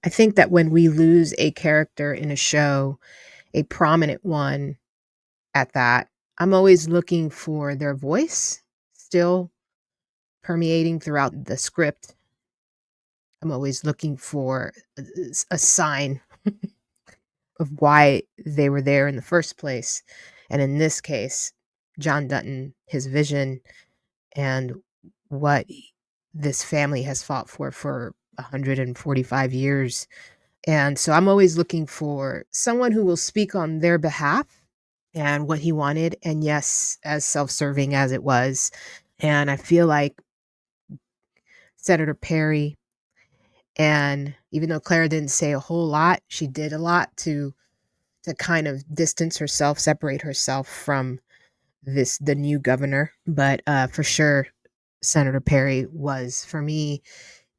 I think that when we lose a character in a show, a prominent one at that, I'm always looking for their voice still permeating throughout the script. I'm always looking for a sign of why they were there in the first place. And in this case, John Dutton, his vision and what this family has fought for 145 years. And so I'm always looking for someone who will speak on their behalf and what he wanted. And yes, as self serving as it was. And I feel like Senator Perry, and even though Clara didn't say a whole lot, she did a lot to kind of distance herself, separate herself from the new governor. But for sure, Senator Perry was, for me,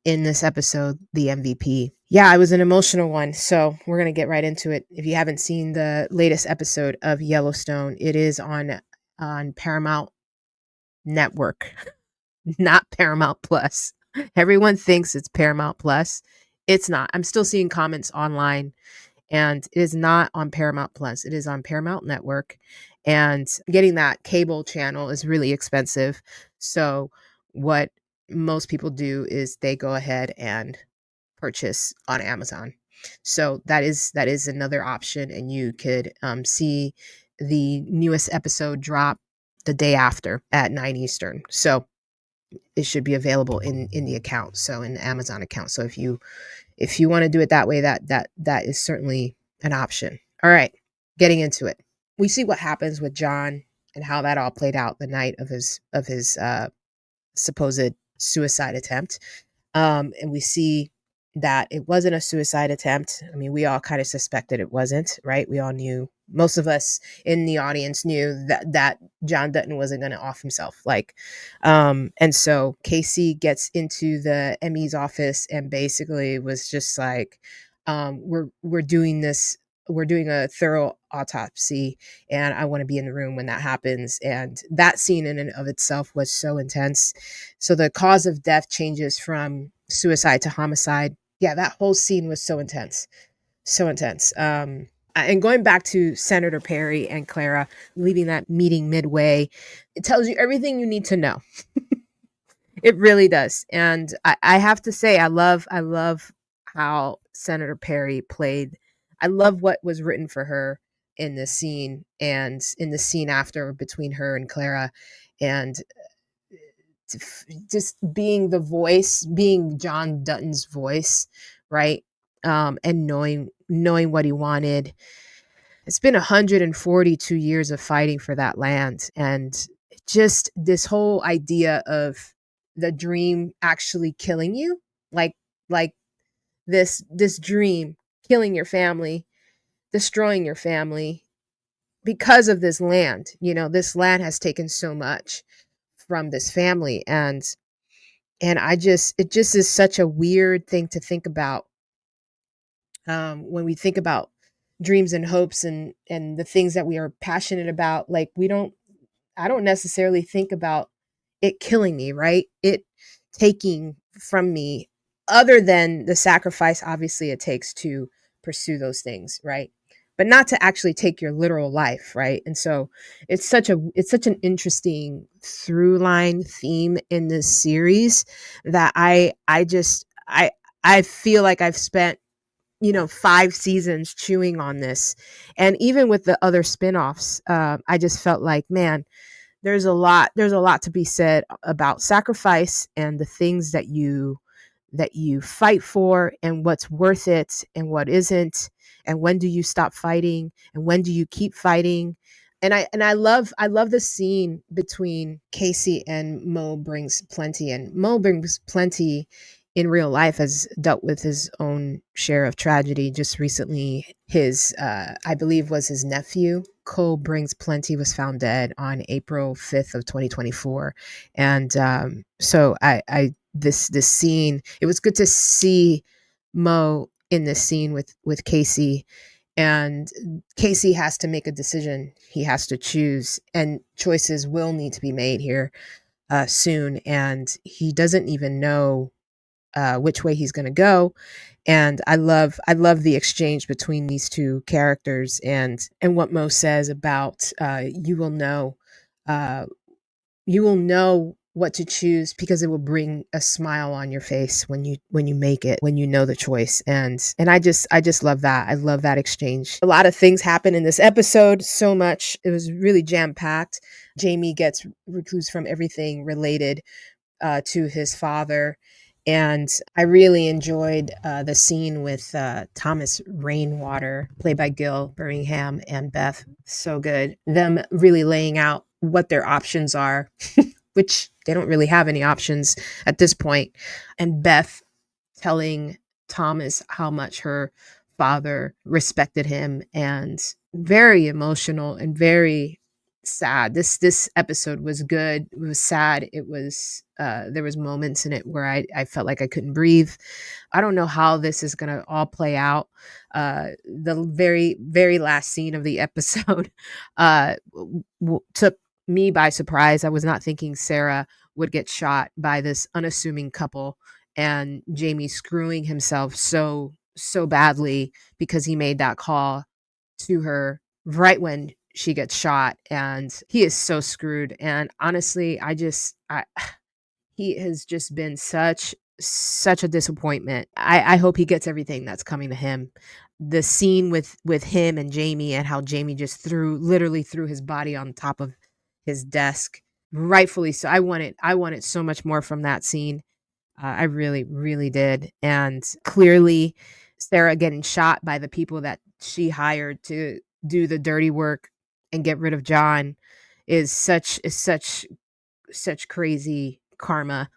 in this episode, the MVP. Yeah, it was an emotional one. So we're going to get right into it. If you haven't seen the latest episode of Yellowstone, it is on Paramount Network, not Paramount Plus. Everyone thinks it's Paramount Plus. It's not. I'm still seeing comments online, and it is not on Paramount Plus. It is on Paramount Network. And getting that cable channel is really expensive. So what most people do is they go ahead and purchase on Amazon. So that is another option, and you could see the newest episode drop the day after at 9 Eastern. So it should be available in the account, so in the Amazon account. So if you want to do it that way, that is certainly an option. All right, getting into it. We see what happens with John and how that all played out the night of his supposed suicide attempt. And we see that it wasn't a suicide attempt. I mean, we all kind of suspected it wasn't, right? We all knew. Most of us in the audience knew that John Dutton wasn't going to off himself. And so Casey gets into the ME's office and basically was just like, we're doing this. We're doing a thorough autopsy, and I want to be in the room when that happens. And that scene in and of itself was so intense. So the cause of death changes from suicide to homicide. Yeah, that whole scene was so intense. So intense. And going back to Senator Perry and Clara leaving that meeting midway, it tells you everything you need to know. It really does. And I have to say, I love how Senator Perry played. I love what was written for her in this scene and in the scene after between her and Clara. And just being the voice, being John Dutton's voice, right? And knowing what he wanted. It's been 142 years of fighting for that land, and just this whole idea of the dream actually killing you, like like this dream killing your family, destroying your family because of this land. This land has taken so much from this family, and it just is such a weird thing to think about, when we think about dreams and hopes and the things that we are passionate about. Like, I don't necessarily think about it killing me, right? It taking from me, other than the sacrifice obviously it takes to pursue those things, right? But not to actually take your literal life, right? And so it's such an interesting through line theme in this series that I feel like I've spent 5 seasons chewing on this. And even with the other spinoffs, I just felt like, man, there's a lot to be said about sacrifice and the things that you fight for, and what's worth it and what isn't, and when do you stop fighting and when do you keep fighting. And I love the scene between Casey and Mo Brings Plenty. And Mo Brings Plenty in real life has dealt with his own share of tragedy. Just recently, his I believe was his nephew, Cole Brings Plenty, was found dead on April 5th of 2024. And so I this scene, it was good to see Mo in this scene with Casey. And Casey has to make a decision. He has to choose, and choices will need to be made here soon. And he doesn't even know which way he's going to go. And I love the exchange between these two characters, and what Mo says about uh, you will know what to choose because it will bring a smile on your face when you make it, when you know the choice. And I just love that. I love that exchange. A lot of things happen in this episode, so much. It was really jam packed. Jamie gets recluse from everything related to his father. And I really enjoyed the scene with Thomas Rainwater, played by Gil Birmingham, and Beth. So good. Them really laying out what their options are, which they don't really have any options at this point. And Beth telling Thomas how much her father respected him, and very emotional and very sad. This episode was good. It was sad. It was there was moments in it where I felt like I couldn't breathe. I don't know how this is going to all play out. The very last scene of the episode took me by surprise. I was not thinking Sarah would get shot by this unassuming couple, and Jamie screwing himself so badly because he made that call to her right when she gets shot, and he is so screwed. And honestly, I he has just been such a disappointment. I hope he gets everything that's coming to him. The scene with him and Jamie, and how Jamie just literally threw his body on top of his desk, rightfully so. I wanted so much more from that scene. I really, really did. And clearly, Sarah getting shot by the people that she hired to do the dirty work and get rid of John is such crazy karma.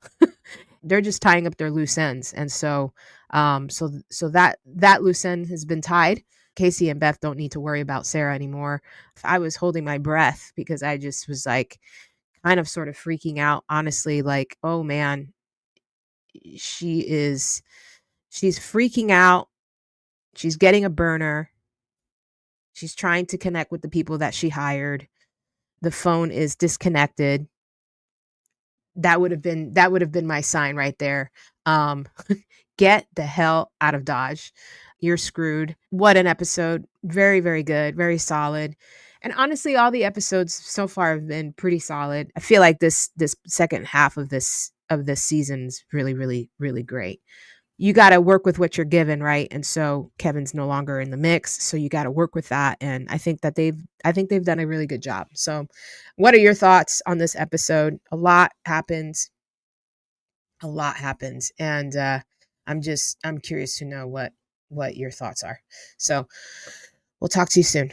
They're just tying up their loose ends. And so that loose end has been tied. Casey and Beth don't need to worry about Sarah anymore. I was holding my breath because I just was like kind of sort of freaking out, honestly, like, oh man, she is she's freaking out. She's getting a burner. She's trying to connect with the people that she hired. The phone is disconnected. That would have been my sign right there. Um, get the hell out of Dodge. You're screwed. What an episode. Very, very good. Very solid. And honestly, all the episodes so far have been pretty solid. I feel like this second half of this season's really, really, really great. You got to work with what you're given, right? And so Kevin's no longer in the mix, so you got to work with that. And I think they've done a really good job. So, what are your thoughts on this episode? A lot happens, and I'm curious to know what your thoughts are. So, we'll talk to you soon.